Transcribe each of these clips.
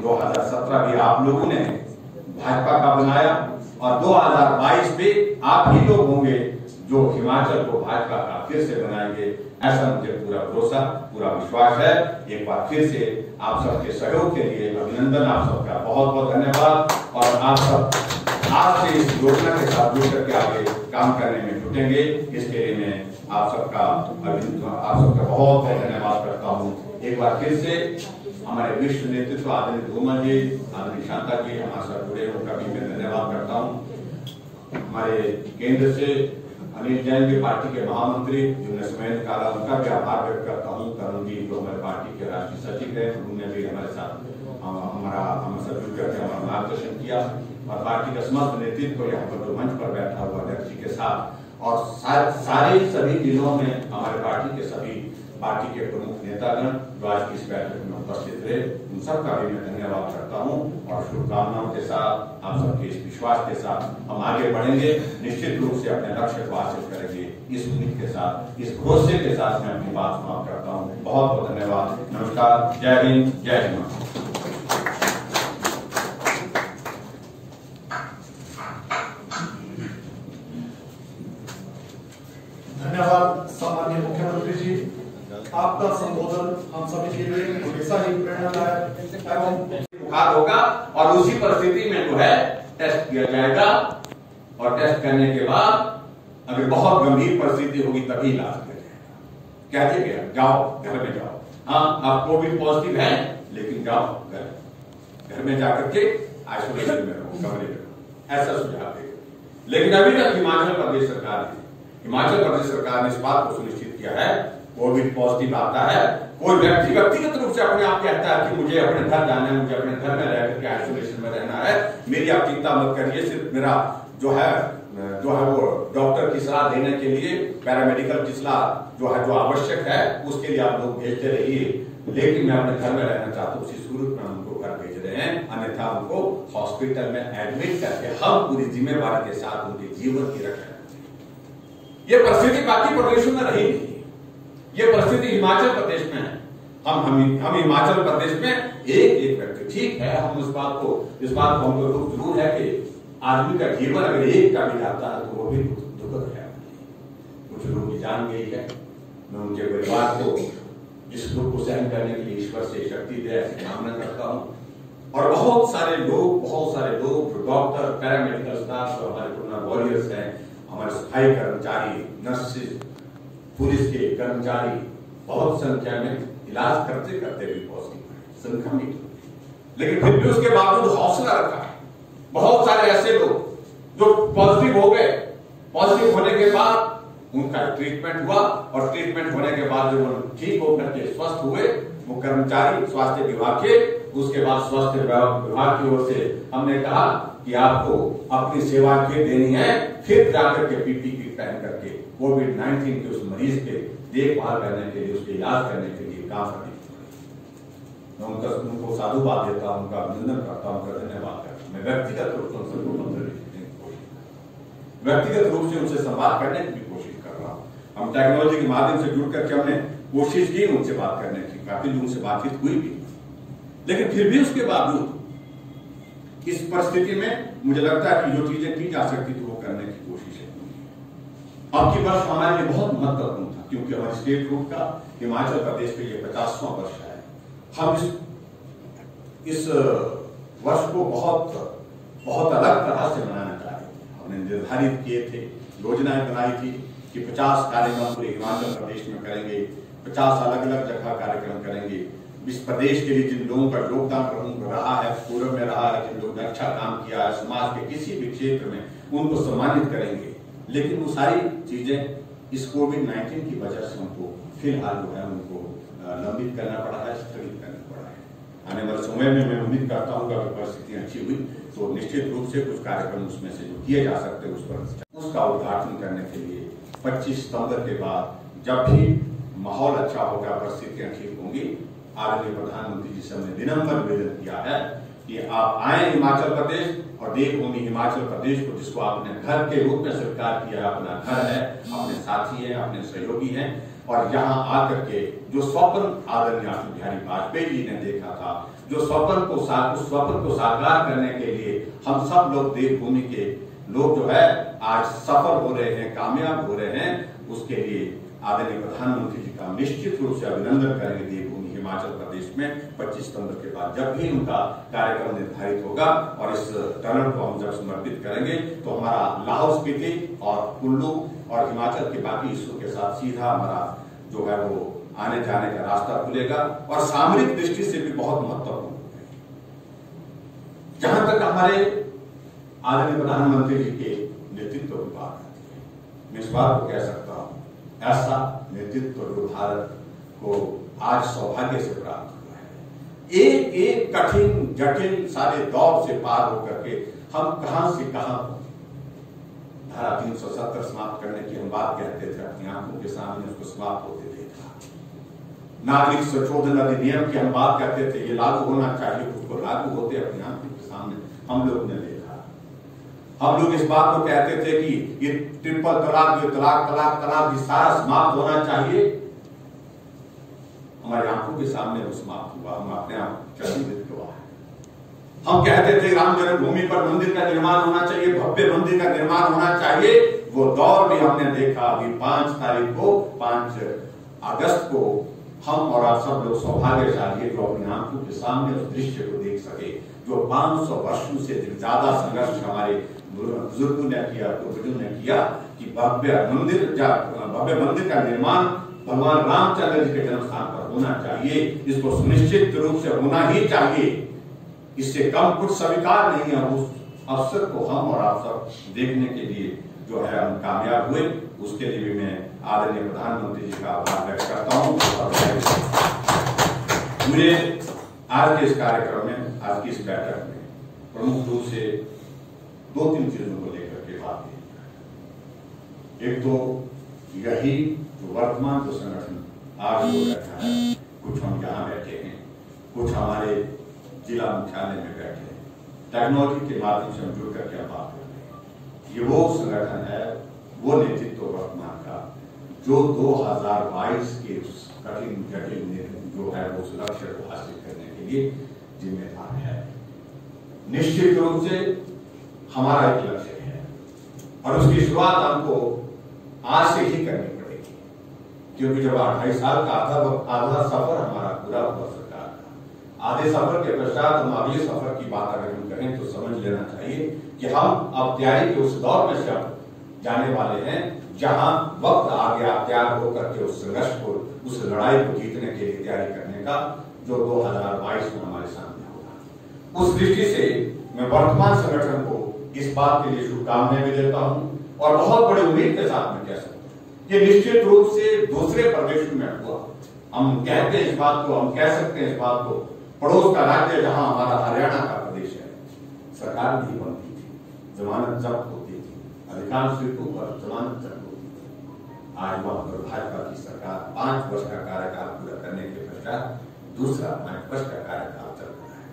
2017 भी आप लोगों ने भाजपा का बनाया और 2022 में आप ही लोग होंगे जो हिमाचल को भाजपा का फिर से बनाएंगे। ऐसा मुझे पूरा भरोसा, पूरा विश्वास है। एक बार फिर से आप सबके सहयोग के लिए अभिनंदन, आप सबका बहुत बहुत धन्यवाद। और आप सब आज से इस योजना के साथ जुड़ करके आगे काम करने में जुटेंगे, इसके लिए मैं आप सबका बहुत बहुत धन्यवाद करता हूँ। एक बार फिर से हमारे विश्व नेतृत्व आदरणीय धूमल जी, आदरणीय शांता जी हमारे साथ जुड़े, उनका भी मैं धन्यवाद करता हूँ। हमारे केंद्र से अनिल जैन भी पार्टी के महामंत्री जिन्होंने समय निकाला, उनका भी आभार व्यक्त करता हूँ। करुण जी जो हमारे पार्टी के राष्ट्रीय सचिव है, उन्होंने भी हमारे साथ हमारे साथ जुड़ करके हमारा मार्गदर्शन किया और पार्टी का समस्त नेतृत्व यहाँ पर जो मंच पर बैठा हुआ अध्यक्ष जी के साथ और सारे सभी जिलों में हमारे पार्टी के सभी पार्टी के प्रमुख नेतागण जो आज की इस बैठक में उपस्थित रहे, उन सबका भी मैं धन्यवाद करता हूं और शुभकामनाओं के साथ आप सबके इस विश्वास के साथ हम आगे बढ़ेंगे। निश्चित रूप से अपने लक्ष्य को हासिल करेंगे। इस उम्मीद के साथ, इस भरोसे के साथ मैं अपनी बात समाप्त करता हूं। बहुत बहुत धन्यवाद। नमस्कार। जय हिंद, जय हिंद। धन्यवाद सम्माननीय मुख्यमंत्री जी। आपका संबोधन हम सभी के लिए हमेशा ही प्रेरणादायक एवं बुखार होगा और उसी परिस्थिति में जो है टेस्ट किया जाएगा और टेस्ट करने के बाद अगर बहुत गंभीर परिस्थिति होगी तभी इलाज किया जाएगा। कहते गया जाओ घर में जाओ, हाँ आप कोविड पॉजिटिव है लेकिन जाओ घर में जाकर के आइसोलेशन में रहो, कमरे में रहो, ऐसा सुझाव देगा। लेकिन अभी तक हिमाचल प्रदेश सरकार ने इस बात को सुनिश्चित किया है, कोविड पॉजिटिव आता है, कोई व्यक्ति व्यक्तिगत रूप से अपने आप कहता है कि मुझे अपने घर जाना है, मुझे अपने घर में रह करके आइसोलेशन में रहना है, मेरी आप चिंता मत करिए, सिर्फ मेरा जो है वो डॉक्टर की सलाह देने के लिए, पैरामेडिकल की सलाह जो आवश्यक है उसके लिए आप लोग भेजते रहिए, लेकिन मैं अपने घर में रहना चाहता हूँ। उसी सूरत में उनको घर भेज रहे हैं, अन्यथा उनको हॉस्पिटल में एडमिट करके हम पूरी जिम्मेवारी के साथ उनके जीवन की रक्षा करेंगे। ये परिस्थिति बाकी प्रदेशों में रही नहीं, ये परिस्थिति हिमाचल प्रदेश में है। हम हिमाचल प्रदेश में एक व्यक्ति, ठीक है, हम इस बात को हमको दुख जरूर है कि आदमी का जीवन अगर एक का भी जाता है तो वो भी दुखद है। कुछ लोगों की जान गई है, मैं उनके परिवार को इस दुख को सहन करने के लिए ईश्वर से शक्ति दे ऐसी कामना करता हूँ। और बहुत सारे लोग जो डॉक्टर, पैरामेडिकल स्टाफ, जो हमारे कोरोना वॉरियर्स हैं, हमारे सफाई कर्मचारी, नर्सेज, पुलिस के कर्मचारी बहुत संख्या में इलाज करते करते भी पॉजिटिव संक्रमित, लेकिन फिर भी उसके बावजूद हौसला रखा है। बहुत सारे ऐसे लोग जो पॉजिटिव हो गए, पॉजिटिव होने के बाद उनका ट्रीटमेंट हुआ और ट्रीटमेंट होने के बाद जब वो ठीक होकर के स्वस्थ हुए, वो कर्मचारी स्वास्थ्य विभाग के, उसके बाद स्वास्थ्य विभाग की ओर से हमने कहा कि आपको अपनी सेवा फिर देनी है, फिर जाकर के पीपी किट पहन करके कोविड-19 के उस मरीज के देखभाल करने के लिए, उसके इलाज करने के लिए काम करने की। मैं उनको साधुवाद देता हूं, उनका अभिनंदन करता हूं, उनका धन्यवाद करता हूं। मैं व्यक्तिगत रूप से उनसे उनसे संवाद करने की भी कोशिश कर रहा हूं। हम टेक्नोलॉजी के माध्यम से जुड़ करके हमने कोशिश की उनसे बात करने की, काफी उनसे बातचीत हुई भी, लेकिन फिर भी उसके बावजूद इस परिस्थिति में मुझे लगता है कि जो चीजें की जा सकती थी वो करने की कोशिश है। अब की वर्ष हमारे लिए बहुत महत्वपूर्ण था क्योंकि हमारे स्टेट ग्रुप का हिमाचल प्रदेश के लिए 50वां वर्ष है। हम इस वर्ष को बहुत अलग तरह से मनाना चाह रहे थे। हमने निर्धारित किए थे, योजनाएं बनाई थी कि 50 कार्यक्रम पूरे हिमाचल प्रदेश में करेंगे, 50 अलग अलग जगह कार्यक्रम करेंगे। इस प्रदेश के लिए जिन लोगों का योगदान रहा है, पूर्व में रहा है, जिन लोगों ने अच्छा काम किया है समाज के किसी भी क्षेत्र में, उनको सम्मानित करेंगे। लेकिन वो सारी चीजें इस कोविड-19 की वजह से हमको फिलहाल जो है उनको लंबित करना पड़ा है, स्थगित करना पड़ा है। आने वाले समय में मैं उम्मीद करता हूँ अगर परिस्थितियां अच्छी हुई तो निश्चित रूप से कुछ कार्यक्रम उसमें से जो किए जा सकते हैं उस पर उसका उद्घाटन करने के लिए 25 सितंबर के बाद जब भी माहौल अच्छा होगा, परिस्थितियां ठीक होंगी, आदरणीय प्रधानमंत्री जी से हमने विनम्र निवेदन किया है कि आप आए हिमाचल प्रदेश और देवभूमि हिमाचल प्रदेश को, जिसको आपने घर के रूप में स्वीकार किया, अपना घर है, अपने साथी हैं, अपने सहयोगी हैं, और यहाँ आकर के जो स्वप्न आदरणीय अटल बिहारी वाजपेयी जी ने देखा था, जो उस स्वप्न को साकार करने के लिए हम सब लोग देवभूमि के लोग जो है आज सफल हो रहे हैं, कामयाब हो रहे हैं, उसके लिए आदरणीय प्रधानमंत्री जी का निश्चित रूप से अभिनंदन करेंगे। देवभूमि हिमाचल प्रदेश में 25 सितंबर के बाद जब भी उनका कार्यक्रम निर्धारित होगा और इस टनल को हम जब समर्पित करेंगे तो हमारा लाहौल स्पीति और कुल्लू और हिमाचल के बाकी हिस्सों के साथ सीधा हमारा जो है वो आने जाने का रास्ता खुलेगा और सामरिक दृष्टि से भी बहुत महत्वपूर्ण है। जहां तक हमारे आदरणीय प्रधानमंत्री जी के नेतृत्व की बात आती है, मैं इस बात को कह सकता हूं, ऐसा नेतृत्व जो भारत को आज सौभाग्य से प्राप्त हुआ है। एक एक कठिन जटिल सारे दौर से पार होकर के हम कहां से कहां धारा 370 समाप्त करने की हम बात कहते थे, अपनी आंखों के सामने उसको समाप्त होते देखा। नागरिक संशोधन अधिनियम की हम बात करते थे, ये लागू होना चाहिए, उसको लागू होते अपनी आंखों के सामने हम लोग ने देखा। हम लोग इस बात को कहते थे कि ये ट्रिपल तलाक, जो तलाक ये सारा समाप्त होना चाहिए। हमारी आंखों के सामने वो समाप्त हुआ, हम अपने आप चरित हुआ है। हम कहते थे राम जन्मभूमि पर मंदिर का निर्माण होना चाहिए, भव्य मंदिर का निर्माण होना चाहिए, वो दौर भी हमने देखा। अभी 5 अगस्त को हम और आप सब लोग सौभाग्यशाली जो अपनी आंखों के सामने उस दृश्य को देख सके, जो 500 वर्षों से ज्यादा संघर्ष हमारे बुजुर्गों ने किया, पूर्वजों ने किया कि भव्य मंदिर का निर्माण भगवान रामचंद्र जी के जन्म स्थान पर होना चाहिए। इसको सुनिश्चित रूप से होना ही चाहिए, इससे कम कुछ स्वीकार नहीं है। उस अवसर को हम और आप सब देखने के लिए जो है हम कामयाब हुए, उसके लिए भी मैं आदरणीय प्रधानमंत्री जी का आभार व्यक्त करता हूं। मुझे आज के इस कार्यक्रम में, आज की इस बैठक में प्रमुख रूप से 2-3 चीजों को लेकर के बात की। एक तो यही जो वर्तमान जो संगठन आज हो बैठा है, कुछ हम यहाँ बैठे हैं, कुछ हमारे जिला मुख्यालय में बैठे हैं, टेक्नोलॉजी के माध्यम से हम जुड़ करके बात कर रहे हैं। ये वो संगठन है, वो नेतृत्व वर्तमान का जो 2022 के उस कठिन जटिल जो है उस लक्ष्य को हासिल करने के लिए जिम्मेदार है। निश्चित रूप से हमारा एक लक्ष्य है और उसकी शुरुआत हमको आज से ही करनी पड़ेगी, क्योंकि जब 28 साल का आधा सफर हमारा पूरा हुआ सरकार का, आधे सफर के पश्चात हम अगले सफर की बात अगर हम करें तो समझ लेना चाहिए कि हम अब तैयारी के उस दौर में से अब जाने वाले हैं जहां वक्त आ गया तैयार होकर के उस संघर्ष को, उस लड़ाई को जीतने के लिए तैयारी करने का, जो 2022 में हमारे सामने होगा। उस दृष्टि से मैं वर्तमान संगठन को इस बात के लिए शुभकामनाएं भी देता हूं और बहुत बड़ी उम्मीद के साथ में कह सकता हूं कि निश्चित रूप से दूसरे प्रदेशों में हुआ, हम कहते हैं इस बात को, हम कह सकते हैं इस बात को, पड़ोस का राज्य जहां हमारा हरियाणा का प्रदेश है, सरकार नहीं बनती थी, जमानत जब्त होती थी, अधिकांश सीटों पर जमानत जब्त होती थी। आज वहां पर भाजपा की सरकार 5 वर्ष का कार्यकाल पूरा करने के पश्चात दूसरा 5 वर्ष का कार्यकाल चल रहा है।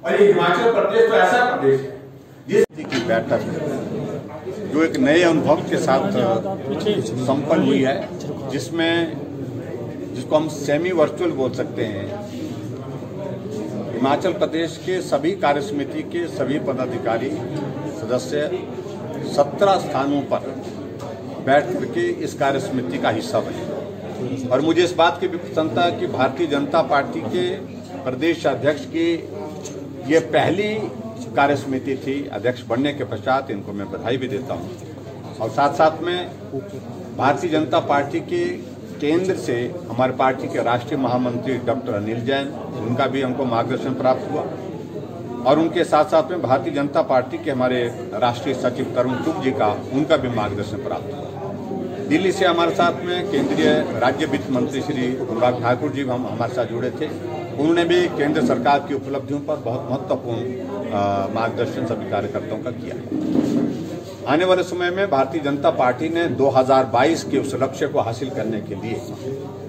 और ये हिमाचल प्रदेश तो ऐसा प्रदेश है की बैठक जो एक नए अनुभव के साथ संपन्न हुई है, जिसको हम सेमी वर्चुअल बोल सकते हैं। हिमाचल प्रदेश के सभी कार्य समिति के सभी पदाधिकारी सदस्य 17 स्थानों पर बैठ करके इस कार्य समिति का हिस्सा बने और मुझे इस बात की भी प्रसन्नता है कि भारतीय जनता पार्टी के प्रदेश अध्यक्ष की ये पहली कार्य समिति थी। अध्यक्ष बनने के पश्चात इनको मैं बधाई भी देता हूं और साथ साथ में भारतीय जनता पार्टी के केंद्र से हमारे पार्टी के राष्ट्रीय महामंत्री डॉक्टर अनिल जैन, उनका भी हमको मार्गदर्शन प्राप्त हुआ और उनके साथ साथ में भारतीय जनता पार्टी के हमारे राष्ट्रीय सचिव तरुण चुग जी का, उनका भी मार्गदर्शन प्राप्त हुआ। दिल्ली से हमारे साथ में केंद्रीय राज्य वित्त मंत्री श्री अनुराग ठाकुर जी हमारे साथ जुड़े थे, उन्होंने भी केंद्र सरकार की उपलब्धियों पर बहुत महत्वपूर्ण मार्गदर्शन सभी कार्यकर्ताओं का किया है। आने वाले समय में भारतीय जनता पार्टी ने 2022 के उस लक्ष्य को हासिल करने के लिए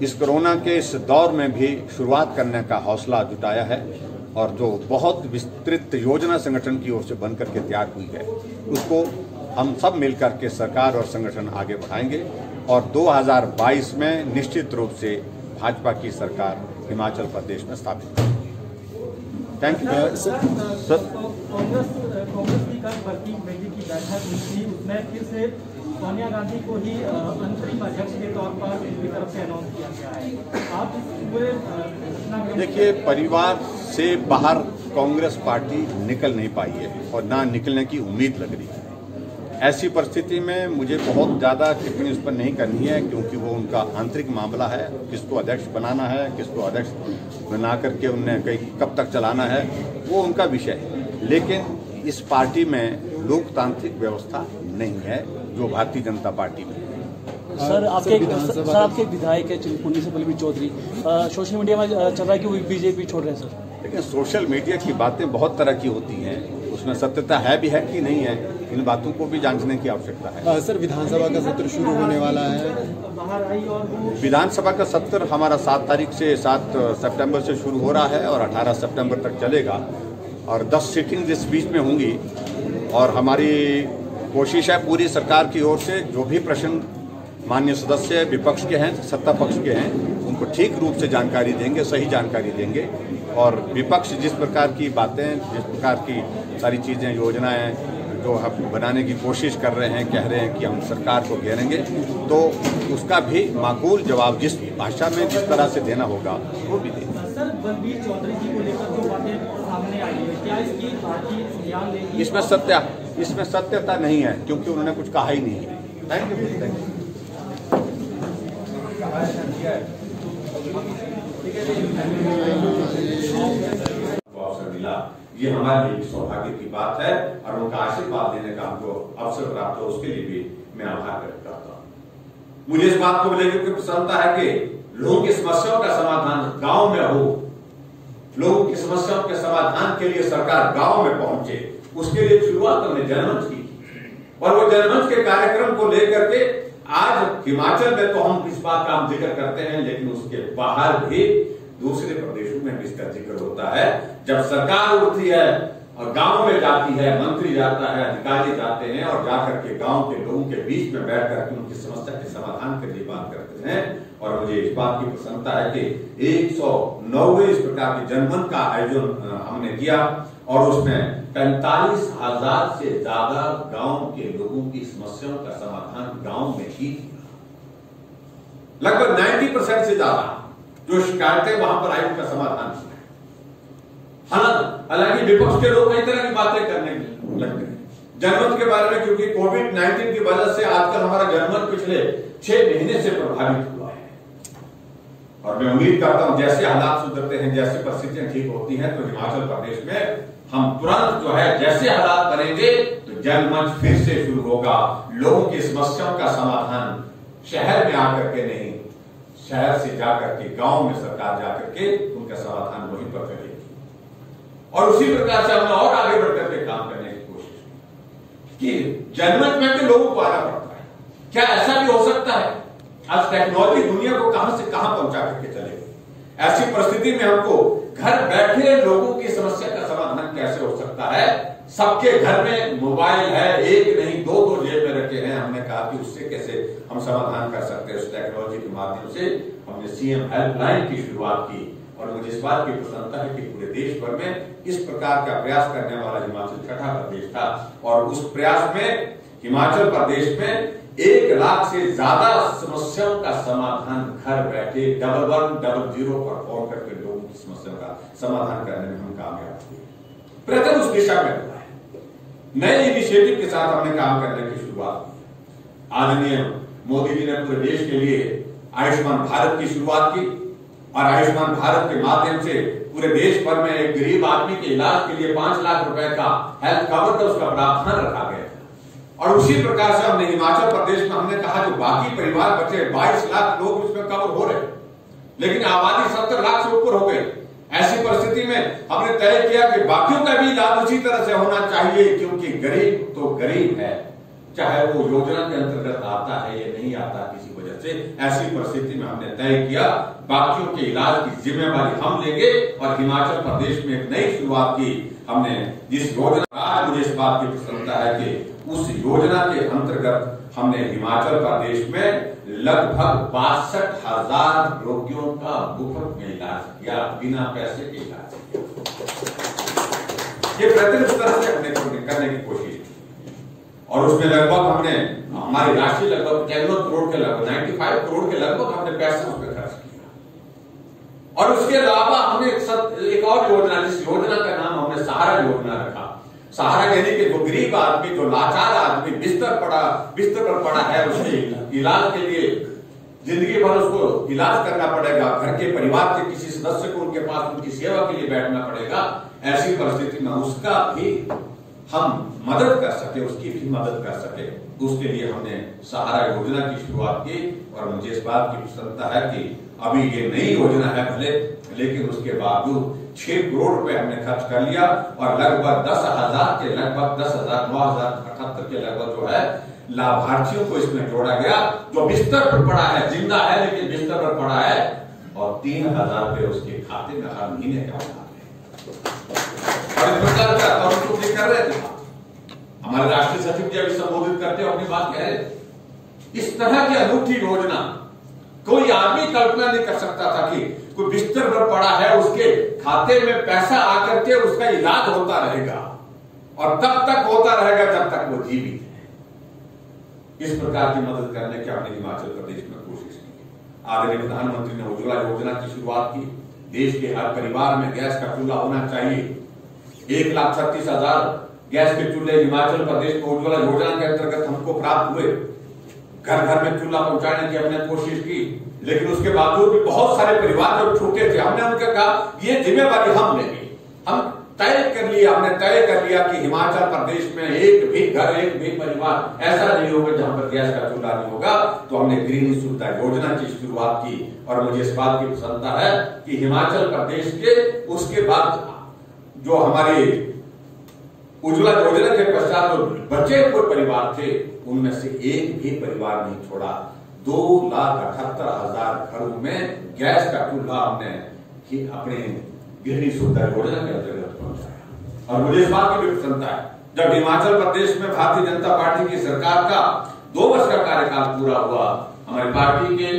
इस कोरोना के इस दौर में भी शुरुआत करने का हौसला जुटाया है और जो बहुत विस्तृत योजना संगठन की ओर से बनकर के तैयार हुई है, उसको हम सब मिलकर के सरकार और संगठन आगे बढ़ाएंगे और 2022 में निश्चित रूप से भाजपा की सरकार हिमाचल प्रदेश में स्थापित होगी। Thank you sir. कांग्रेस की कल भर्ती कमेटी की बैठक हुई थी, उसमें फिर से सोनिया गांधी को ही अंतरिम अध्यक्ष के तौर पर उनकी तरफ से अनाउंस किया गया है। आप इस पूरे देखिए, परिवार से बाहर कांग्रेस पार्टी निकल नहीं पाई है और ना निकलने की उम्मीद लग रही है। ऐसी परिस्थिति में मुझे बहुत ज़्यादा टिप्पणी उस पर नहीं करनी है, क्योंकि वो उनका आंतरिक मामला है। किसको अध्यक्ष बनाना है, किसको अध्यक्ष बना करके उन्हें कहीं कब तक चलाना है, वो उनका विषय है। लेकिन इस पार्टी में लोकतांत्रिक व्यवस्था नहीं है जो भारतीय जनता पार्टी में। सर आपके विधायक है चिंतपूर्णी से पल्लवी चौधरी, सोशल मीडिया में चल रहा है कि वो बीजेपी छोड़ रहे हैं सर। लेकिन सोशल मीडिया की बातें बहुत तरह की होती हैं, उसमें सत्यता है भी है कि नहीं है, इन बातों को भी जांचने की आवश्यकता है। सर विधानसभा का सत्र शुरू होने वाला है। विधानसभा का सत्र हमारा 7 तारीख से 7 सितंबर से शुरू हो रहा है और 18 सितंबर तक चलेगा और 10 सीटिंग इस बीच में होंगी। और हमारी कोशिश है पूरी सरकार की ओर से जो भी प्रश्न माननीय सदस्य विपक्ष के हैं, सत्ता पक्ष के हैं, उनको ठीक रूप से जानकारी देंगे, सही जानकारी देंगे। और विपक्ष जिस प्रकार की बातें, जिस प्रकार की सारी चीज़ें, योजनाएं जो हम बनाने की कोशिश कर रहे हैं, कह रहे हैं कि हम सरकार को घेरेंगे, तो उसका भी माकूल जवाब जिस भाषा में जिस तरह से देना होगा वो भी देंगे। सर बलबीर चौधरी जी को लेकर जो बातें सामने आई है, क्या इसकी पार्टी संज्ञान लेगी? इसमें सत्यता नहीं है, क्योंकि उन्होंने कुछ कहा ही नहीं है। Thank you. अवसर मिला, ये हमारे लिए सौभाग्य की बात है और उनका आशीर्वाद देने का हमको अवसर प्राप्त हो, उसके लिए भी मैं आभार व्यक्त करता हूँ। मुझे इस बात को लेकर के प्रसन्नता है कि लोगों की समस्याओं का समाधान गांव में हो, लोगों की समस्याओं के समाधान के लिए सरकार गांव में पहुंचे, उसके लिए शुरुआत हमने जनमंच की और वो जनमंच के कार्यक्रम को लेकर के आज हिमाचल में तो हम इस बात का हम जिक्र करते हैं, लेकिन उसके बाहर भी दूसरे प्रदेशों में भी इसका जिक्र होता है। जब सरकार उठती है और गांव में जाती है, मंत्री जाता है, अधिकारी जाते हैं और जाकर के गांव के लोगों के बीच में बैठ करके उनकी समस्या के समाधान के लिए बात करते हैं। और मुझे इस बात की प्रसन्नता है कि 109वें इस प्रकार के जनमंच का आयोजन हमने किया और उसमें 45,000 से ज्यादा गांव के लोगों की समस्याओं का समाधान गांव में ही लगभग 90% से ज्यादा जो शिकायतें वहां पर आई उनका समाधान। हालांकि विपक्ष के लोग कई तरह की बातें करने लगते हैं जनमंच के बारे में, क्योंकि कोविड-19 की वजह से आजकल हमारा जनमंच पिछले 6 महीने से प्रभावित हुआ है। और मैं उम्मीद करता हूं जैसे हालात सुधरते हैं, जैसे परिस्थितियां ठीक होती हैं, तो हिमाचल प्रदेश में हम तुरंत जो है जैसे हालात बनेंगे तो जनमंच फिर से शुरू होगा। लोगों की समस्याओं का समाधान शहर में आकर के नहीं, शहर से जाकर के गांव में सरकार जाकर के उनका समाधान वहीं पर करेगी। और उसी प्रकार से हमने और आगे बढ़कर के काम करने की कोशिश की कि जनमंच में भी लोगों को आना पड़ता है। क्या ऐसा भी हो सकता है? आज टेक्नोलॉजी दुनिया को कहां से कहां पहुंचा करके चलेगी। ऐसी परिस्थिति में हमको घर बैठे लोगों की समस्या का समाधान कैसे हो सकता है? सबके घर में मोबाइल है, एक नहीं 2-2 जेब में रखे हैं। हमने कहा कि उससे कैसे हम समाधान कर सकते हैं। उस टेक्नोलॉजी के माध्यम से हमने सीएम हेल्पलाइन की शुरुआत की और मुझे इस बात की प्रसन्नता है कि पूरे देश भर में इस प्रकार का प्रयास करने वाला हिमाचल छठा प्रदेश था। और उस प्रयास में हिमाचल प्रदेश में 1 लाख से ज्यादा समस्याओं का समाधान घर बैठे 1100 पर फोन करके लोगों की समस्याओं का समाधान करने में हम कामयाब हुए। प्रयत्न उस दिशा में हुआ है। नए इनिशिएटिव के साथ हमने काम करने की शुरुआत की। आदरणीय मोदी जी ने पूरे देश के लिए आयुष्मान भारत की शुरुआत की और आयुष्मान भारत के माध्यम से पूरे देश भर में एक गरीब आदमी के इलाज के लिए 5 लाख रुपए का हेल्थ कवर का उसका प्रावधान रखा गया। और उसी प्रकार से हमने हिमाचल प्रदेश में हमने कहा जो बाकी परिवार बचे 22 लाख लोग उसमें कवर हो रहे, लेकिन आबादी 70 लाख से ऊपर हो गई। ऐसी परिस्थिति में हमने तय किया कि बाकियों का भी इलाज उसी तरह से होना चाहिए, क्योंकि गरीब तो गरीब है, चाहे वो योजना के अंतर्गत आता है या नहीं आता किसी वजह से। ऐसी परिस्थिति में हमने तय किया बाकियों के इलाज की जिम्मेवारी हम लेंगे और हिमाचल प्रदेश में एक नई शुरुआत की हमने। जिस योजना आज मुझे इस बात की प्रसन्नता है कि उस योजना के अंतर्गत हमने हिमाचल प्रदेश में लगभग 62,000 रोगियों का मुफ्त में इलाज किया, बिना पैसे के इलाज किया। ये प्रतिनिधि तरह से हमने करने की कोशिश की और उसमें लगभग हमने हमारी राशि लगभग 91 करोड़ के लगभग 95 करोड़ के लगभग हमने पैसा उस पर खर्च किया। और उसके अलावा हमने एक और योजना, जिस योजना का नाम हमने सहारा योजना रखा। सहारा यानी कि जो गरीब आदमी, जो लाचार आदमी बिस्तर पर पड़ा है, उसके इलाज के लिए जिंदगी भर उसको इलाज करना पड़ेगा, घर के परिवार के किसी सदस्य को उनके पास उनकी सेवा के लिए बैठना पड़ेगा। ऐसी परिस्थिति में उसका भी हम मदद कर सके, उसकी भी मदद कर सके, उसके लिए हमने सहारा योजना की शुरुआत की। और मुझे इस बात की प्रसन्नता है कि अभी ये नई योजना है भले, लेकिन उसके बावजूद 6 करोड़ रुपए हमने खर्च कर लिया और लगभग 10,000 के लगभग 10,000 9,078 के लगभग जो है लाभार्थियों को इसमें जोड़ा गया, जो बिस्तर पर पड़ा है, जिंदा है लेकिन बिस्तर पर पड़ा है, और 3,000 रुपए उसके खाते में हर महीने का आता है। कर रहे थे हमारे राष्ट्रीय सचिव जी अभी संबोधित करते अपनी बात कह रहे थे। इस तरह की अनूठी योजना कोई आदमी कल्पना नहीं कर सकता था कि कोई बिस्तर पर पड़ा है, उसके खाते में पैसा आकर के उसका इलाज होता रहेगा और तब तक होता रहेगा जब तक वो जीवित है। इस प्रकार की मदद करने की हमने हिमाचल प्रदेश में कोशिश की। आदरणीय प्रधानमंत्री ने उज्ज्वला योजना की शुरुआत की। देश के हर परिवार में गैस का चूल्हा होना चाहिए। 1,36,000 गैस के चूल्हे हिमाचल प्रदेश में उज्ज्वला योजना के अंतर्गत हमको प्राप्त हुए। घर घर में चूल्हा पहुंचाने की हमने कोशिश की, लेकिन उसके बावजूद भी बहुत सारे परिवार जो छूटे थे, हमने उनका कहा ये जिम्मेवारी हम लेंगे। हम हमने तय कर लिया कि हिमाचल प्रदेश में एक भी घर, एक भी परिवार ऐसा नहीं होगा जहां पर गैस का चूल्हा नहीं होगा। तो हमने गृहिणी सुविधा योजना की शुरुआत की और मुझे इस बात की प्रसन्नता है कि हिमाचल प्रदेश के उसके बाद जो हमारे उज्ज्वला योजना के पश्चात जो बचे हुए परिवार थे, उनमें से एक भी परिवार नहीं छोड़ा। 2,78,000 घरों में गैस का चूल्हा हमने अपने गृहिणी सुविधा योजना के अंतर्गत पहुंचाया। और मुझे इस बात की भी प्रसन्नता है, जब हिमाचल प्रदेश में भारतीय जनता पार्टी की सरकार का 2 वर्ष का कार्यकाल पूरा हुआ, हमारी पार्टी के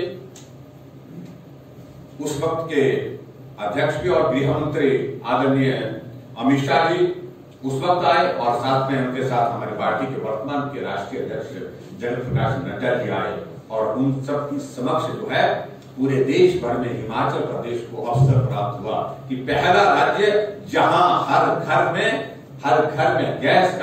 उस वक्त के अध्यक्ष भी और गृह मंत्री आदरणीय अमित शाह जी उस वक्त आए और साथ में उनके साथ हमारी पार्टी के वर्तमान के राष्ट्रीय अध्यक्ष जगत प्रकाश नड्डा जी आए और उन सब की समक्ष जो है पूरे देश भर में हिमाचल प्रदेश को अवसर प्राप्त हुआ कि पहला राज्य जहां हर घर में गैस का